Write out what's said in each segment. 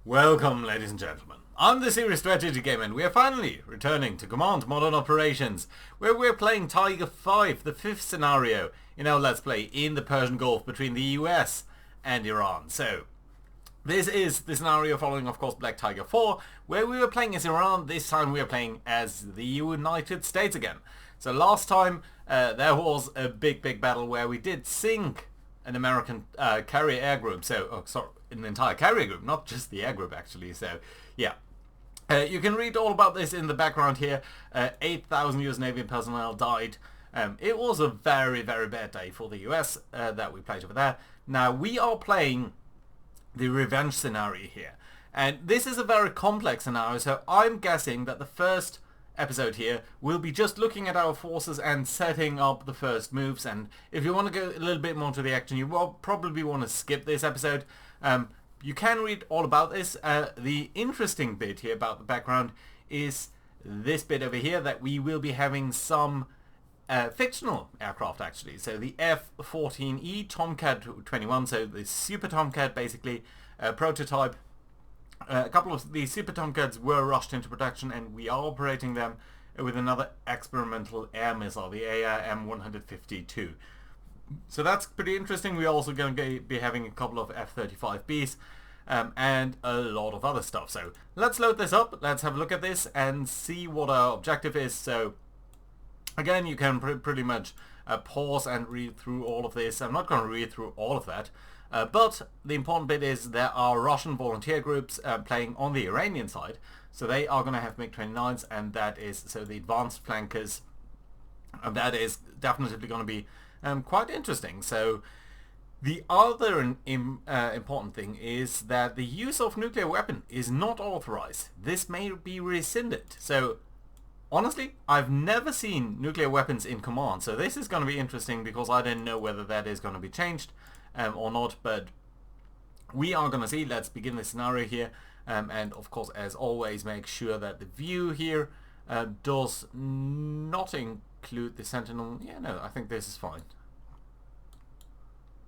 Welcome, ladies and gentlemen. I'm the Serious Strategy Gamer, and we are finally returning to Command Modern Operations, where we're playing Tiger 5, the 5th scenario in our Let's Play in the Persian Gulf between the US and Iran. So, this is the scenario following, of course, Black Tiger 4, where we were playing as Iran. This time we are playing as the United States again. So last time there was a big battle where we did sink an American carrier air group. So, an entire carrier group, not just the air group actually. So, yeah. You can read all about this in the background here. 8,000 US Navy personnel died. It was a very bad day for the US that we played over there. Now, we are playing the revenge scenario here. And this is a very complex scenario, so I'm guessing that the first episode here will be just looking at our forces and setting up the first moves. And if you want to go a little bit more to the action, you will probably want to skip this episode. You can read all about this. The interesting bit here about the background is this bit over here, that we will be having some fictional aircraft actually. So the F-14E Tomcat 21, so the Super Tomcat basically, prototype. A couple of these Super Tomcats were rushed into production, and we are operating them with another experimental air missile, the AIr M152. So that's pretty interesting. We're also going to be having a couple of F-35Bs and a lot of other stuff. So let's load this up, let's have a look at this and see what our objective is. So again, you can pretty much pause and read through all of this. I'm not going to read through all of that. But the important bit is there are Russian volunteer groups playing on the Iranian side. So they are going to have MiG-29s, and that is, so the advanced flankers, that is definitely going to be quite interesting. So the other important thing is that the use of nuclear weapon is not authorized. This may be rescinded. So honestly, I've never seen nuclear weapons in command, so this is going to be interesting because I don't know whether that is going to be changed or not, but we are going to see. Let's begin the scenario here, and of course, as always, make sure that the view here does not include the Sentinel. Yeah, no, I think this is fine.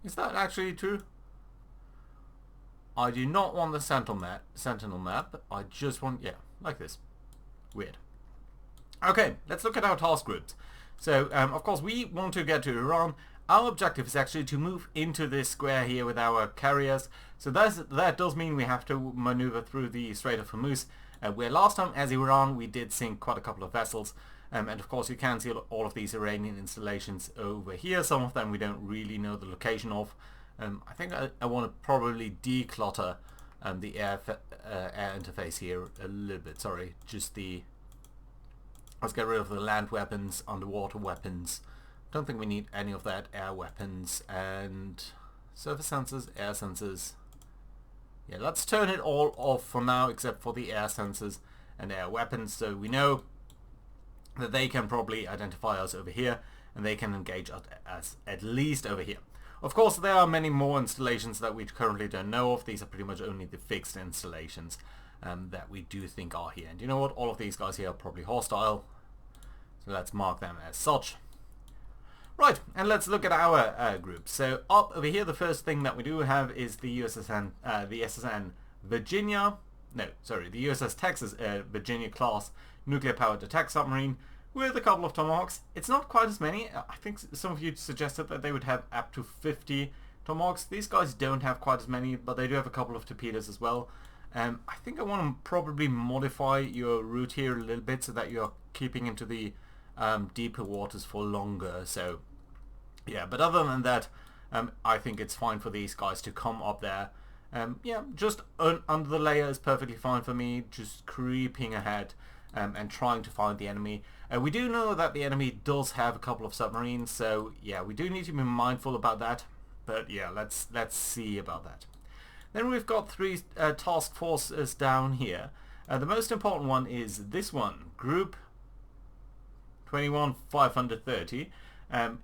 Is that actually true? I do not want the Sentinel map. I just want, yeah, like this. Weird. Okay, let's look at our task groups. So, of course, we want to get to Iran. Our objective is actually to move into this square here with our carriers. So that does mean we have to maneuver through the Strait of Hormuz, where last time as Iran we did sink quite a couple of vessels. And of course you can see all of these Iranian installations over here. Some of them we don't really know the location of. I think I want to probably declutter the air interface here a little bit. Sorry, just the... Let's get rid of the land weapons, underwater weapons. Don't think we need any of that. Air weapons and surface sensors, air sensors. Yeah, let's turn it all off for now except for the air sensors and air weapons, so we know that they can probably identify us over here and they can engage us at least over here. Of course, there are many more installations that we currently don't know of. These are pretty much only the fixed installations that we do think are here. And you know what? All of these guys here are probably hostile, so let's mark them as such. Right, and let's look at our group. So up over here, the first thing that we do have is the SSN Virginia. No, sorry, the USS Texas Virginia class nuclear-powered attack submarine with a couple of Tomahawks. It's not quite as many. I think some of you suggested that they would have up to 50 Tomahawks. These guys don't have quite as many, but they do have a couple of torpedoes as well. I think I want to probably modify your route here a little bit so that you're keeping into the deeper waters for longer. So yeah, but other than that, I think it's fine for these guys to come up there. Yeah, just under the layer is perfectly fine for me, just creeping ahead and trying to find the enemy. We do know that the enemy does have a couple of submarines, so yeah, we do need to be mindful about that. But yeah, let's see about that. Then we've got three task forces down here. The most important one is this one, Group 21-530,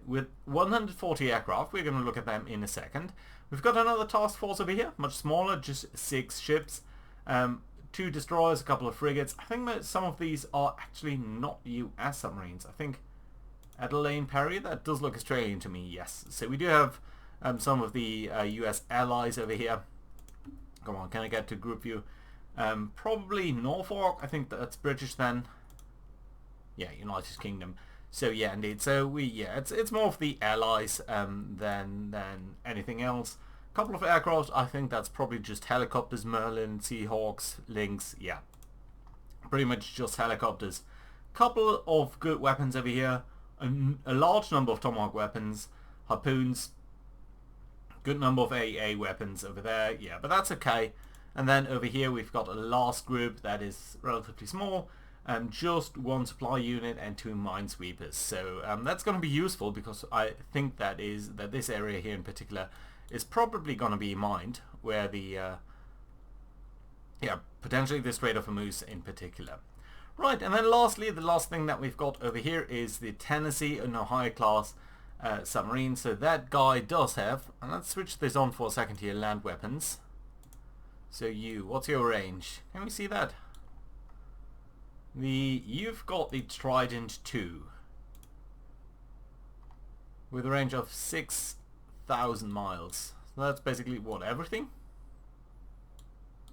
with 140 aircraft. We're going to look at them in a second. We've got another task force over here, much smaller, just 6 ships, 2 destroyers, a couple of frigates. I think that some of these are actually not US submarines. I think Adelaide Perry, that does look Australian to me, yes. So we do have some of the US allies over here. Come on, can I get to group view? Probably Norfolk. I think that's British then. Yeah, United Kingdom. So yeah, indeed. So it's more of the Allies than anything else. Couple of aircraft. I think that's probably just helicopters. Merlin, Seahawks, Lynx. Yeah, pretty much just helicopters. Couple of good weapons over here. A large number of Tomahawk weapons, harpoons. Good number of AA weapons over there. Yeah, but that's okay. And then over here we've got a last group that is relatively small. Just one supply unit and 2 minesweepers. So that's going to be useful because I think that this area here in particular is probably going to be mined, where the potentially the Strait of Hormuz in particular. Right, and then lastly, the last thing that we've got over here is the Tennessee and Ohio class submarine. So that guy does have, and let's switch this on for a second here, land weapons. So what's your range? Can we see that? You've got the Trident 2 with a range of 6,000 miles. So that's basically what, everything?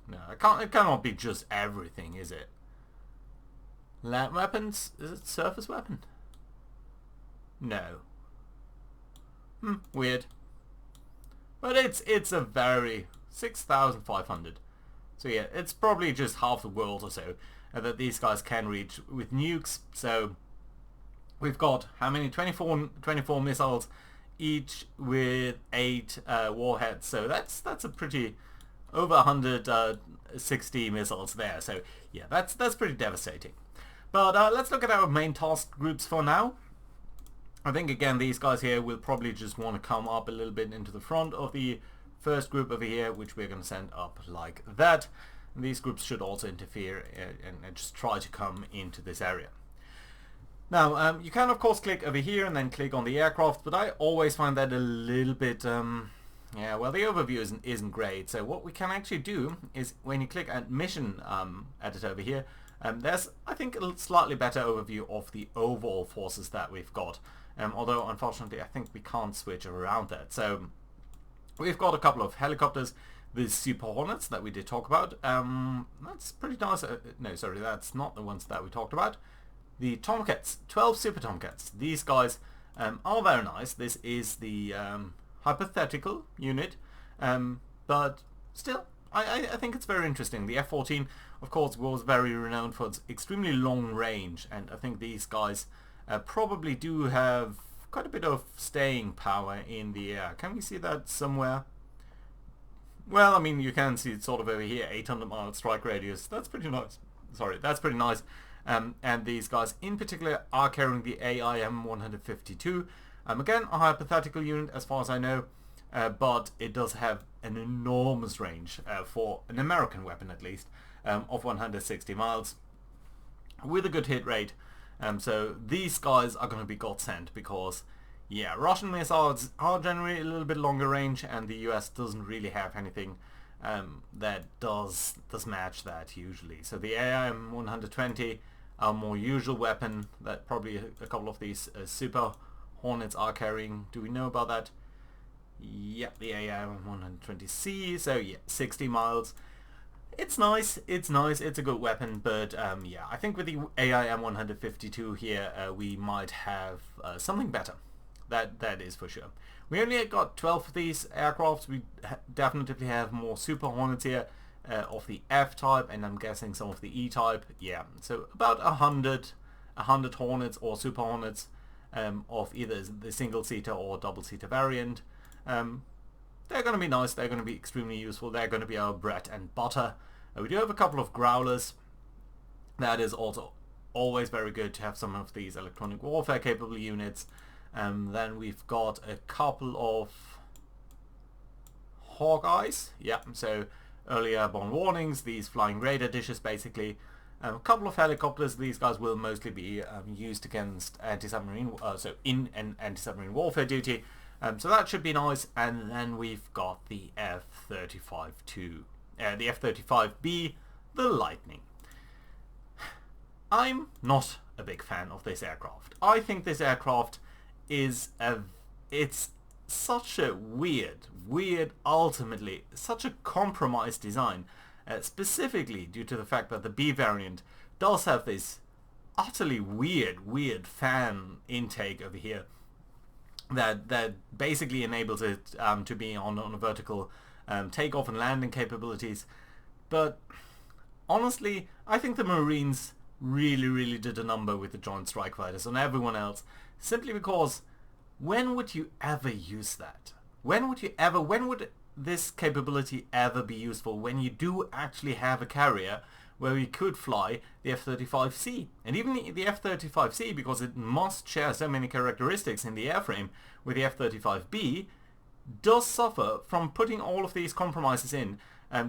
No, it cannot be just everything, is it? Land weapons? Is it surface weapon? No. Weird. But it's a very 6,500. So yeah, it's probably just half the world or so that these guys can reach with nukes. So we've got how many? 24 missiles, each with 8 warheads. So that's a pretty over 160 missiles there. So yeah, that's pretty devastating. But let's look at our main task groups for now. I think again these guys here will probably just want to come up a little bit into the front of the first group over here, which we're going to send up like that. And these groups should also interfere and just try to come into this area. Now you can of course click over here and then click on the aircraft, but I always find that a little bit yeah, well, the overview isn't great. So what we can actually do is when you click at mission editor over here, there's, I think, a slightly better overview of the overall forces that we've got. Although, unfortunately, I think we can't switch around that. So we've got a couple of helicopters, the SuperHornets that we did talk about. That's pretty nice. No, sorry, that's not the ones that we talked about. The Tomcats, 12 SuperTomcats. These guys are very nice. This is the hypothetical unit, but still, I think it's very interesting. The F-14, of course, was very renowned for its extremely long range, and I think these guys probably do have quite a bit of staying power in the air. Can we see that somewhere? Well, I mean, you can see it sort of over here, 800-mile strike radius. That's pretty nice. Sorry, that's pretty nice. And these guys in particular are carrying the AIM-152. Again, a hypothetical unit as far as I know, but it does have an enormous range for an American weapon at least, of 160 miles with a good hit rate. So these guys are going to be godsend because, yeah, Russian missiles are generally a little bit longer range, and the US doesn't really have anything that does match that usually. So the AIM-120, our more usual weapon that probably a couple of these Super Hornets are carrying. Do we know about that? Yep, the AIM-120C. So yeah, 60 miles. It's nice, it's a good weapon, but yeah, I think with the AIM-152 here, we might have something better. That is for sure. We only got 12 of these aircrafts. We definitely have more Super Hornets here of the F-type, and I'm guessing some of the E-type. Yeah, so about 100 Hornets or Super Hornets of either the single-seater or double-seater variant. They're going to be nice, they're going to be extremely useful, they're going to be our bread and butter. We do have a couple of Growlers. That is also always very good to have some of these electronic warfare capable units. Then we've got a couple of Hawkeyes, yeah, so early airborne warnings, these flying radar dishes basically. A couple of helicopters. These guys will mostly be used against anti-submarine, so in an anti-submarine warfare duty. So that should be nice. And then we've got the F-35B, the F-35B, the Lightning. I'm not a big fan of this aircraft. I think this aircraft is it's such a weird, ultimately such a compromised design. specifically due to the fact that the B variant does have this utterly weird fan intake over here that basically enables it to be on a vertical takeoff and landing capabilities. But honestly, I think the Marines really did a number with the Joint Strike Fighters on everyone else, simply because when would you ever use that? When would this capability ever be useful when you do actually have a carrier where you could fly the F-35C? And even the F-35C, because it must share so many characteristics in the airframe with the F-35B, does suffer from putting all of these compromises in.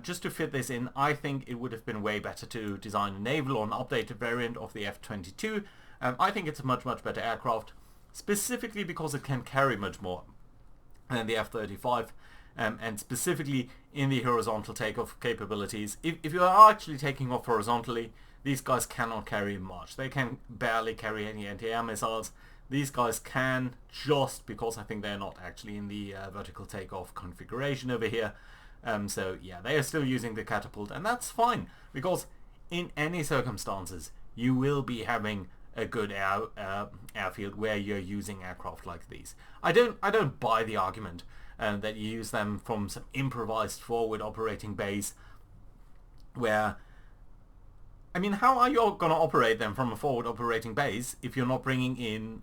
Just to fit this in, I think it would have been way better to design a naval or an updated variant of the F-22. I think it's a much better aircraft, specifically because it can carry much more than the F-35. And specifically in the horizontal takeoff capabilities. If you are actually taking off horizontally, these guys cannot carry much. They can barely carry any anti-air missiles. These guys can, just because I think they're not actually in the vertical takeoff configuration over here. So yeah, they are still using the catapult, and that's fine, because in any circumstances you will be having a good airfield where you're using aircraft like these. I don't buy the argument that you use them from some improvised forward operating base where, I mean, how are you going to operate them from a forward operating base if you're not bringing in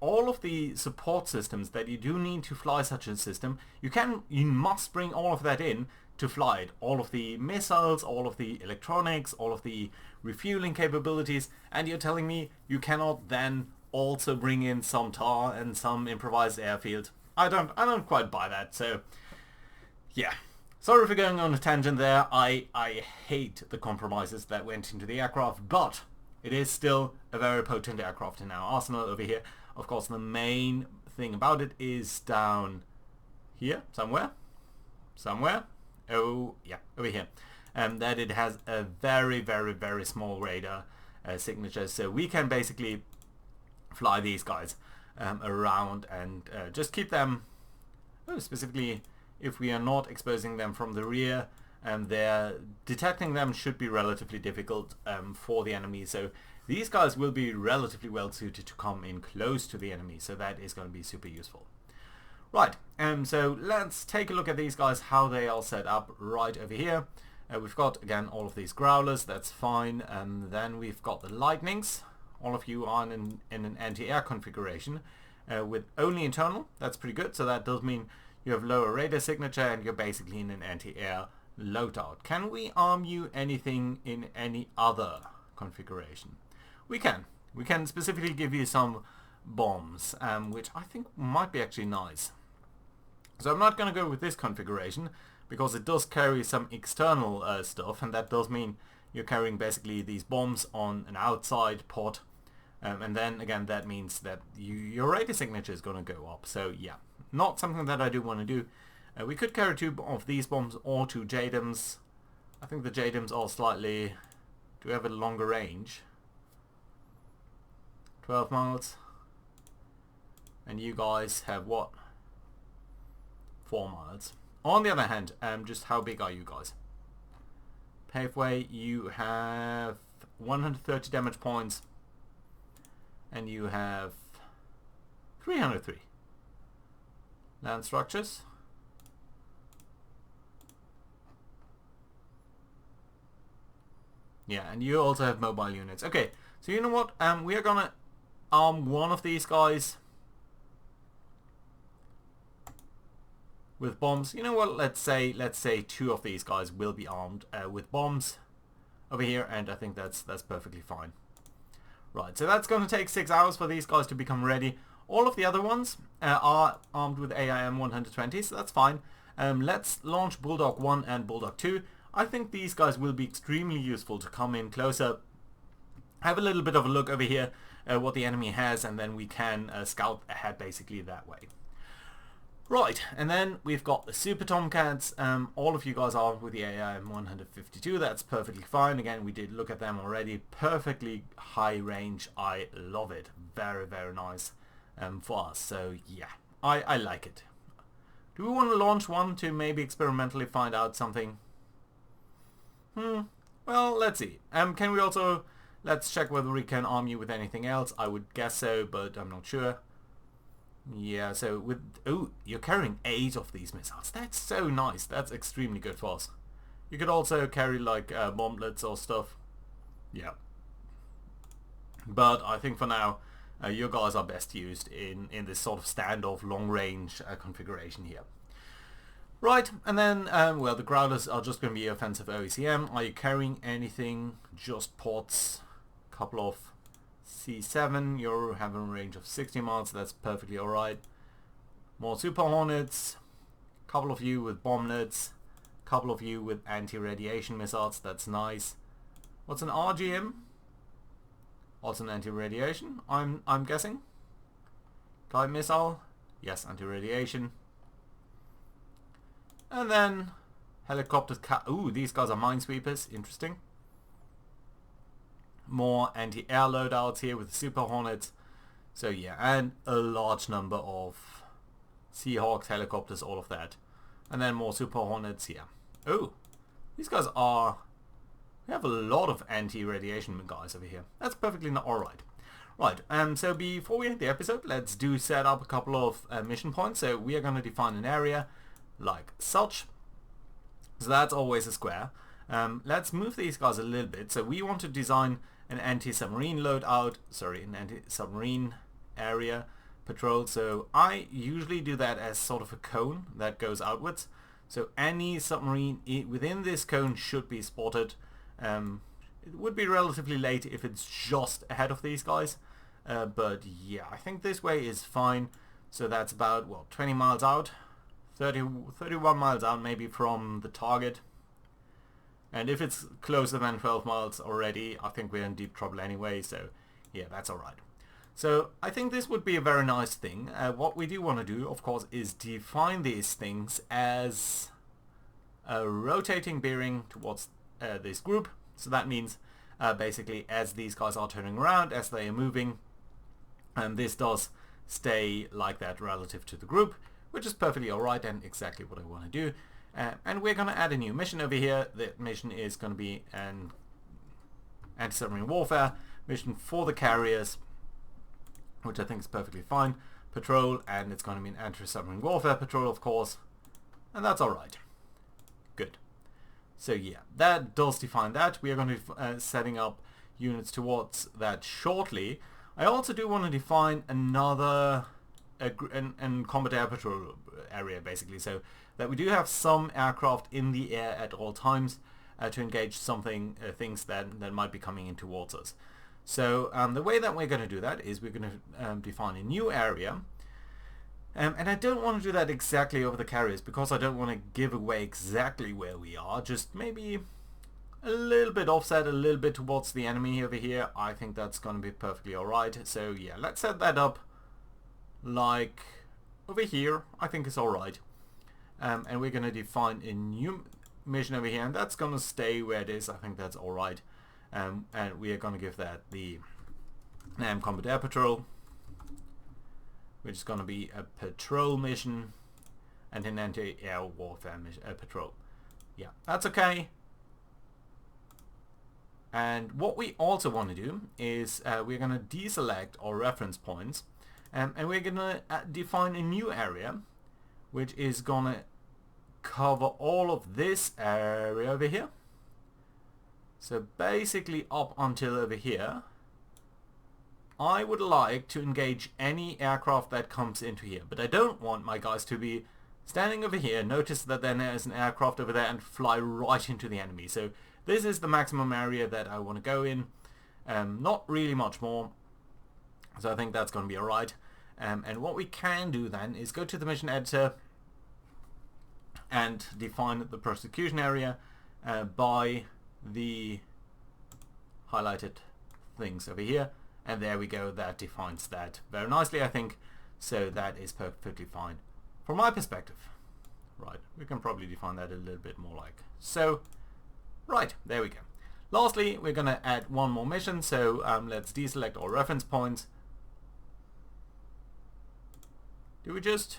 all of the support systems that you do need to fly such a system? You must bring all of that in to fly it. All of the missiles, all of the electronics, all of the refueling capabilities, and you're telling me you cannot then also bring in some tar and some improvised airfield? I don't quite buy that. So yeah, sorry for going on a tangent there. I hate the compromises that went into the aircraft, but it is still a very potent aircraft in our arsenal over here. Of course, the main thing about it is down here somewhere. Oh yeah, over here. That it has a very small radar signature, so we can basically fly these guys around and just keep them, specifically if we are not exposing them from the rear, detecting them should be relatively difficult for the enemy. So these guys will be relatively well suited to come in close to the enemy, so that is going to be super useful. Right, so let's take a look at these guys, how they are set up right over here. We've got, again, all of these growlers, that's fine. Then we've got the lightnings. All of you are in an anti-air configuration with only internal. That's pretty good. So that does mean you have lower radar signature and you're basically in an anti-air loadout. Can we arm you anything in any other configuration? We can. We can specifically give you some bombs, which I think might be actually nice. So I'm not going to go with this configuration because it does carry some external stuff, and that does mean you're carrying basically these bombs on an outside pod, and then again that means that your radar signature is going to go up. So yeah, not something that I do want to do. We could carry 2 of these bombs or 2 JDAMs. I think the JDAMs are slightly, do have a longer range, 12 miles, and you guys have what, 4 miles. On the other hand, just how big are you guys? Paveway, you have 130 damage points, and you have 303. Land structures. Yeah, and you also have mobile units. Okay, so you know what? We are gonna arm one of these guys with bombs. You know what? Let's say 2 of these guys will be armed with bombs over here, and I think that's perfectly fine. Right, so that's going to take 6 hours for these guys to become ready. All of the other ones are armed with AIM 120, so that's fine. Let's launch Bulldog 1 and Bulldog 2. I think these guys will be extremely useful to come in closer, have a little bit of a look over here at what the enemy has, and then we can scout ahead basically that way. Right, and then we've got the Super Tomcats. All of you guys are with the AIM 152. That's perfectly fine. Again, we did look at them already. Perfectly high range. I love it. Very nice for us. So yeah, I like it. Do we want to launch one to maybe experimentally find out something? Well, let's see. Can we also... Let's check whether we can arm you with anything else. I would guess so, but I'm not sure. Yeah, so with... Oh, you're carrying 8 of these missiles. That's so nice. That's extremely good for us. You could also carry, like, bomblets or stuff. Yeah. But I think for now, your guys are best used in this sort of standoff long-range configuration here. Right, and then, well, the Growlers are just going to be offensive OECM. Are you carrying anything? Just ports. Couple of C7. You're having a range of 60 miles. That's perfectly alright. More Super Hornets. Couple of you with bomblets. Couple of you with anti-radiation missiles. That's nice. What's an RGM? Also an anti-radiation, I'm guessing. Guide missile. Yes, anti-radiation. And then helicopters. Ooh, these guys are minesweepers. Interesting. More anti-air loadouts here with the Super Hornets. So yeah, and a large number of Seahawks, helicopters, all of that. And then more Super Hornets here. Oh, these guys are... We have a lot of anti-radiation guys over here. That's perfectly not alright. Right, so before we end the episode, let's set up a couple of mission points. So we are going to define an area like such. So that's always a square. Let's move these guys a little bit. So we want to design an anti-submarine loadout, sorry, an anti-submarine area patrol. So I usually do that as sort of a cone that goes outwards. So any submarine within this cone should be spotted. It would be relatively late if it's just ahead of these guys. But yeah, I think this way is fine. So that's about, well, 20 miles out. 31 miles out maybe from the target. And if it's closer than 12 miles already, I think we're in deep trouble anyway, so yeah, that's alright. So I think this would be a very nice thing. What we do want to do, of course, is define these things as a rotating bearing towards this group. So that means basically as these guys are turning around, as they are moving, and this does stay like that relative to the group, which is perfectly alright and exactly what I want to do. And we're going to add a new mission over here. The mission is going to be an anti-submarine warfare mission for the carriers, which I think is perfectly fine. Patrol, and it's going to be an anti-submarine warfare patrol, of course. And that's alright. Good. So yeah, that does define that. We are going to be setting up units towards that shortly. I also do want to define another combat air patrol area, basically, so that we do have some aircraft in the air at all times to engage things that might be coming in towards us. So the way that we're going to do that is we're going to define a new area. And I don't want to do that exactly over the carriers because I don't want to give away exactly where we are. Just maybe a little bit offset, a little bit towards the enemy over here. I think that's going to be perfectly alright. So yeah, let's set that up like over here. I think it's alright. And we're going to define a new mission over here, and that's going to stay where it is. I think that's alright. And we are going to give that the Combat Air Patrol, which is going to be a patrol mission and an anti-air warfare mission, patrol. Yeah, that's okay. And what we also want to do is we're going to deselect our reference points, and we're going to define a new area which is going to cover all of this area over here. So basically up until over here. I would like to engage any aircraft that comes into here, but I don't want my guys to be standing over here, notice that then there's an aircraft over there, and fly right into the enemy. So this is the maximum area that I want to go in, not really much more, so I think that's going to be alright. And what we can do then is go to the mission editor and define the prosecution area by the highlighted things over here. And there we go, that defines that very nicely, I think. So that is perfectly fine from my perspective. Right, we can probably define that a little bit more like so. Right, there we go. Lastly, we're going to add one more mission. So let's deselect our reference points. Do we just...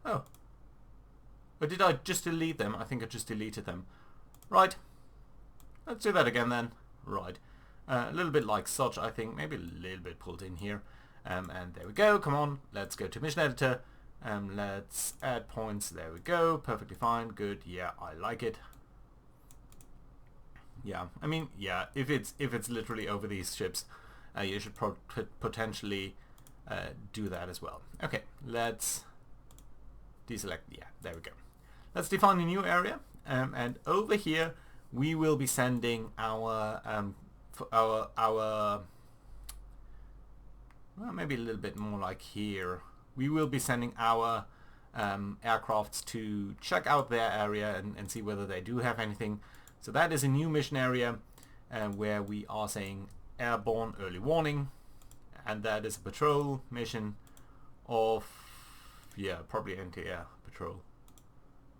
Oh. Or did I just delete them? I think I just deleted them. Right. Let's do that again then. Right. A little bit like such, I think. Maybe a little bit pulled in here. And there we go. Come on. Let's go to mission editor. Let's add points. There we go. Perfectly fine. Good. Yeah, I like it. Yeah. I mean, yeah. If it's literally over these ships, you should potentially do that as well. Okay. Let's deselect. Yeah. There we go. Let's define a new area. And over here we will be sending our well, maybe a little bit more like here. We will be sending our aircrafts to check out their area and see whether they do have anything. So that is a new mission area where we are saying airborne early warning, and that is a patrol mission of, yeah, probably anti-air patrol.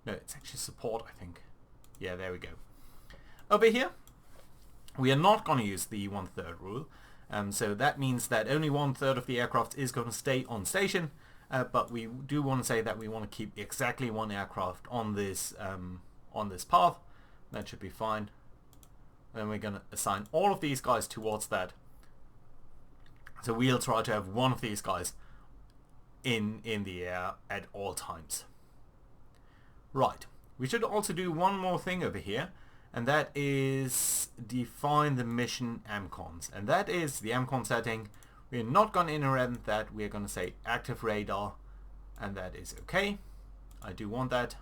No, it's actually support, I think. Yeah, there we go. Over here, we are not going to use the 1/3 rule. So that means that only 1/3 of the aircraft is going to stay on station. But we do want to say that we want to keep exactly one aircraft on this path. That should be fine. Then we're going to assign all of these guys towards that. So we'll try to have one of these guys in the air at all times. Right. We should also do one more thing over here, and that is define the mission AMCONs. And that is the AMCON setting. We're not going to interrupt that. We're going to say active radar, and that is okay. I do want that.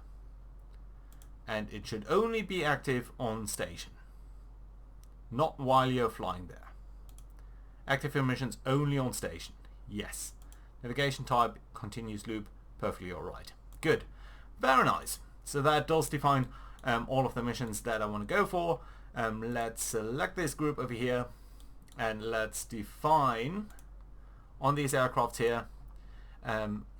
And it should only be active on station, not while you're flying there. Active emissions only on station. Yes. Navigation type, continuous loop, perfectly alright. Good. Very nice. So that does define all of the missions that I want to go for. Let's select this group over here, and let's define on these aircraft here.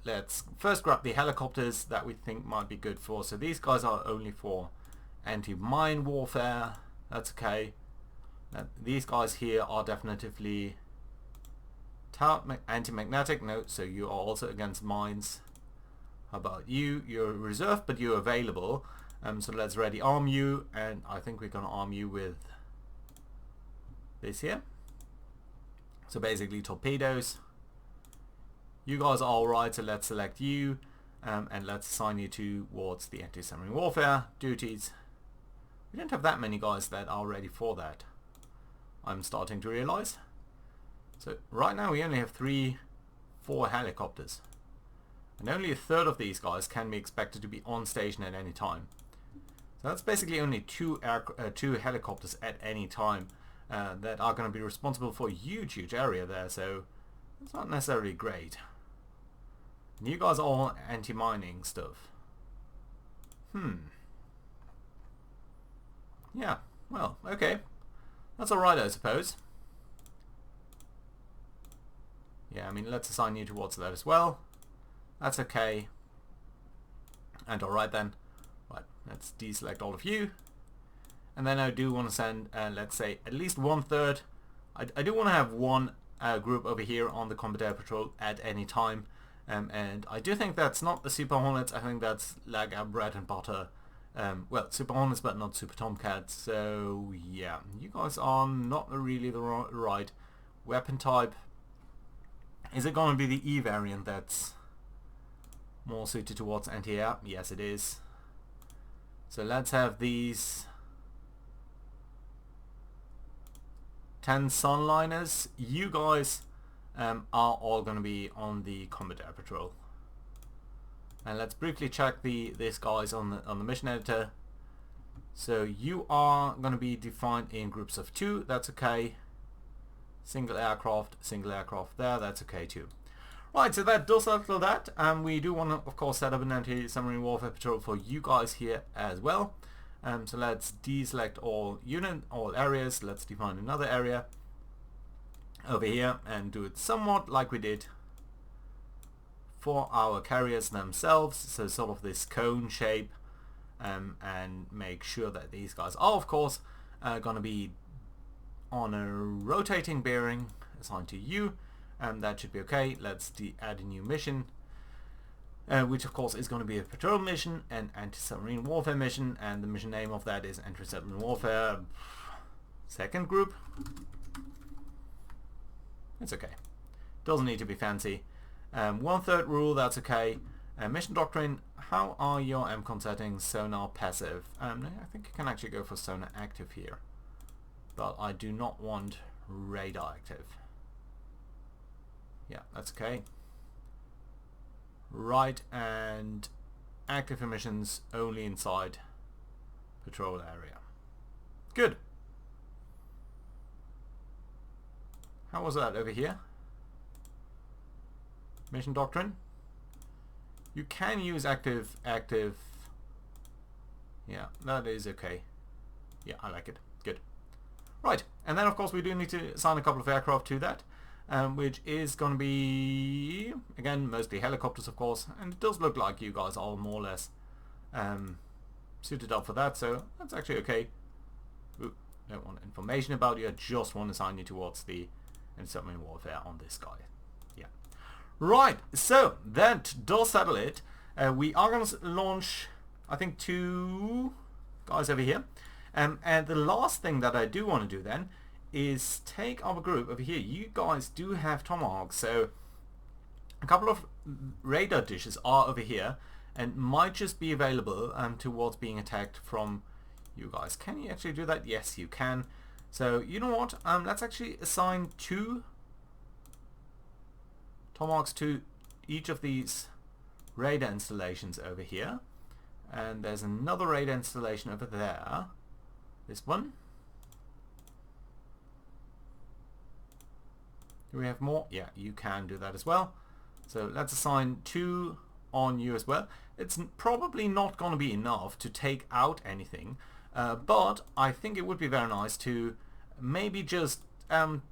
Let's first grab the helicopters that we think might be good for. So these guys are only for anti-mine warfare. That's okay. These guys here are definitively anti-magnetic. No, so you are also against mines. How about you? You're reserved, but you're available. So let's ready arm you, and I think we're going to arm you with this here. So basically torpedoes. You guys are alright, so let's select you, and let's assign you towards the anti-submarine warfare duties. We don't have that many guys that are ready for that, I'm starting to realize. So right now we only have 4 helicopters, and only 1/3 of these guys can be expected to be on station at any time. So that's basically only 2 helicopters at any time that are going to be responsible for a huge area there, so it's not necessarily great. And you guys are all anti-mining stuff. Yeah, well, okay. That's alright, I suppose. Yeah, I mean, let's assign you towards that as well. That's okay. And alright then. Right, let's deselect all of you. And then I do want to send, let's say, at least 1/3. I do want to have one group over here on the combat air patrol at any time. And I do think that's not the Super Hornets. I think that's like our bread and butter. Well, Super Hornets, but not Super Tomcats. So yeah, you guys are not really the right weapon type. Is it going to be the E variant that's more suited towards anti-air? Yes, it is. So let's have these 10 Sunliners. You guys are all going to be on the combat air patrol. And let's briefly check this guys on the mission editor. So you are going to be defined in groups of 2. That's okay. Single aircraft there. That's okay too. Right, so that does settle that. We do want to, of course, set up an anti-submarine warfare patrol for you guys here as well. So let's deselect all areas. Let's define another area over here and do it somewhat like we did for our carriers themselves. So sort of this cone shape, and make sure that these guys are, of course, going to be on a rotating bearing assigned to you. That should be okay. Let's add a new mission. which of course is going to be a patrol mission, an anti-submarine warfare mission, and the mission name of that is anti-submarine warfare second group. It's okay. Doesn't need to be fancy. 1/3 rule, that's okay. Mission doctrine, how are your MCON settings? Sonar passive. I think you can actually go for sonar active here. But I do not want radar active. Yeah, that's okay. Right, and active emissions only inside patrol area. Good. How was that over here? Mission doctrine. You can use active. Yeah, that is okay. Yeah, I like it. Good. Right, and then of course we do need to assign a couple of aircraft to that, which is going to be, again, mostly helicopters of course, and it does look like you guys are more or less suited up for that, so that's actually okay. Ooh, don't want information about you, I just want to assign you towards the submarine warfare on this guy. Yeah. Right, so that does settle it. We are going to launch, I think, 2 guys over here. And the last thing that I do want to do then is take our group over here. You guys do have Tomahawks, so a couple of radar dishes are over here and might just be available towards being attacked from you guys. Can you actually do that? Yes, you can. So you know what? Let's actually assign 2 Tomahawks to each of these radar installations over here. And there's another radar installation over there. This one. Do we have more? Yeah, you can do that as well. So let's assign 2 on you as well. It's probably not going to be enough to take out anything, but I think it would be very nice to maybe just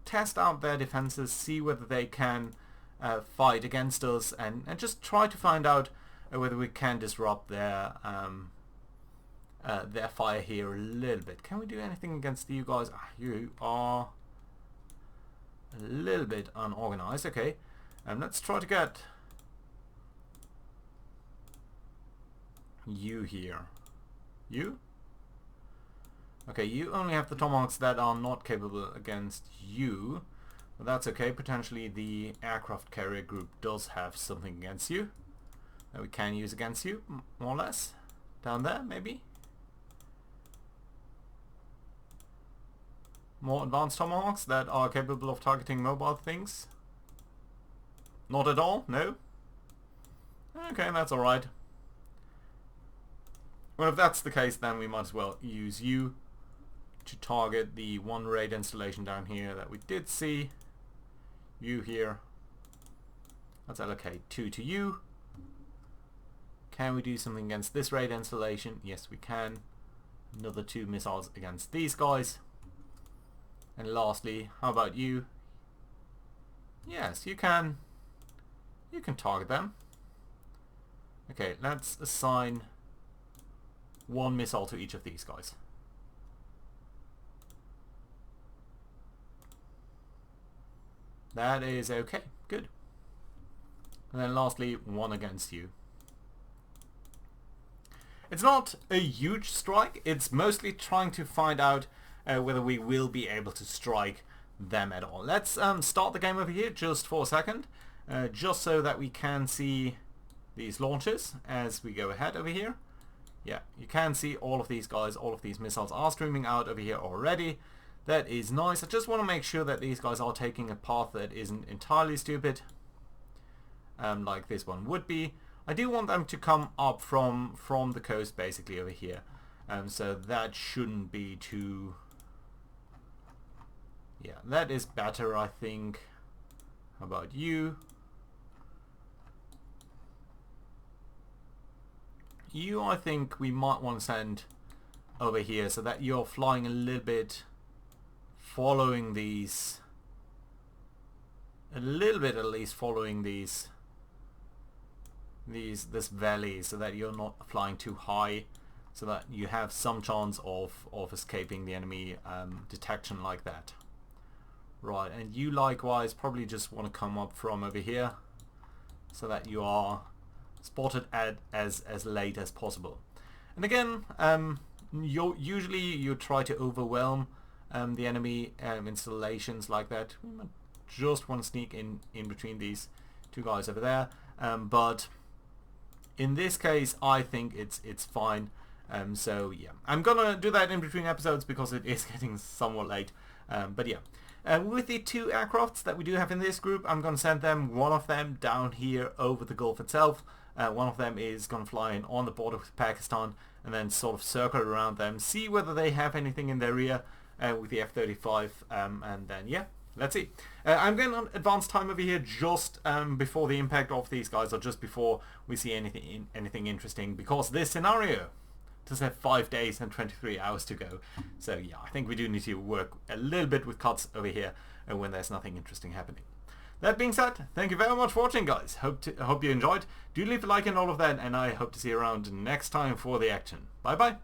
test out their defenses, see whether they can fight against us, and just try to find out whether we can disrupt their fire here a little bit. Can we do anything against you guys? You are a little bit unorganized. Okay, let's try to get you here. You? Okay, you only have the Tomahawks that are not capable against you. But that's okay. Potentially the aircraft carrier group does have something against you that we can use against you, more or less. Down there, maybe? More advanced Tomahawks that are capable of targeting mobile things? Not at all? No? Okay, that's alright. Well, if that's the case, then we might as well use you to target the one radar installation down here that we did see. You here. Let's allocate 2 to you. Can we do something against this radar installation? Yes, we can. Another 2 missiles against these guys. And lastly, how about you? Yes, you can. You can target them. Okay, let's assign 1 missile to each of these guys. That is okay. Good. And then lastly, 1 against you. It's not a huge strike. It's mostly trying to find out whether we will be able to strike them at all. Let's start the game over here just for a second, just so that we can see these launches as we go ahead over here. Yeah, you can see all of these guys, all of these missiles are streaming out over here already. That is nice. I just want to make sure that these guys are taking a path that isn't entirely stupid, like this one would be. I do want them to come up from the coast basically over here, so that shouldn't be too... Yeah, that is better, I think. How about you? You, I think we might want to send over here so that you're flying a little bit following these, a little bit at least following this valley, so that you're not flying too high, so that you have some chance of escaping the enemy detection like that. Right, and you likewise probably just want to come up from over here so that you are spotted at as late as possible. And again, usually you try to overwhelm the enemy installations like that. We might just want to sneak in between these two guys over there, but in this case I think it's fine. So yeah, I'm gonna do that in between episodes because it is getting somewhat late, but yeah. With the two aircrafts that we do have in this group, I'm going to send them, one of them down here over the Gulf itself. One of them is going to fly in on the border with Pakistan and then sort of circle around them, see whether they have anything in their rear with the F-35, and then yeah, let's see. I'm going on advanced time over here just before the impact of these guys, or just before we see anything interesting, because this scenario does have 5 days and 23 hours to go. So yeah, I think we do need to work a little bit with cuts over here when there's nothing interesting happening. That being said, thank you very much for watching, guys. Hope you enjoyed. Do leave a like and all of that, and I hope to see you around next time for the action. Bye bye.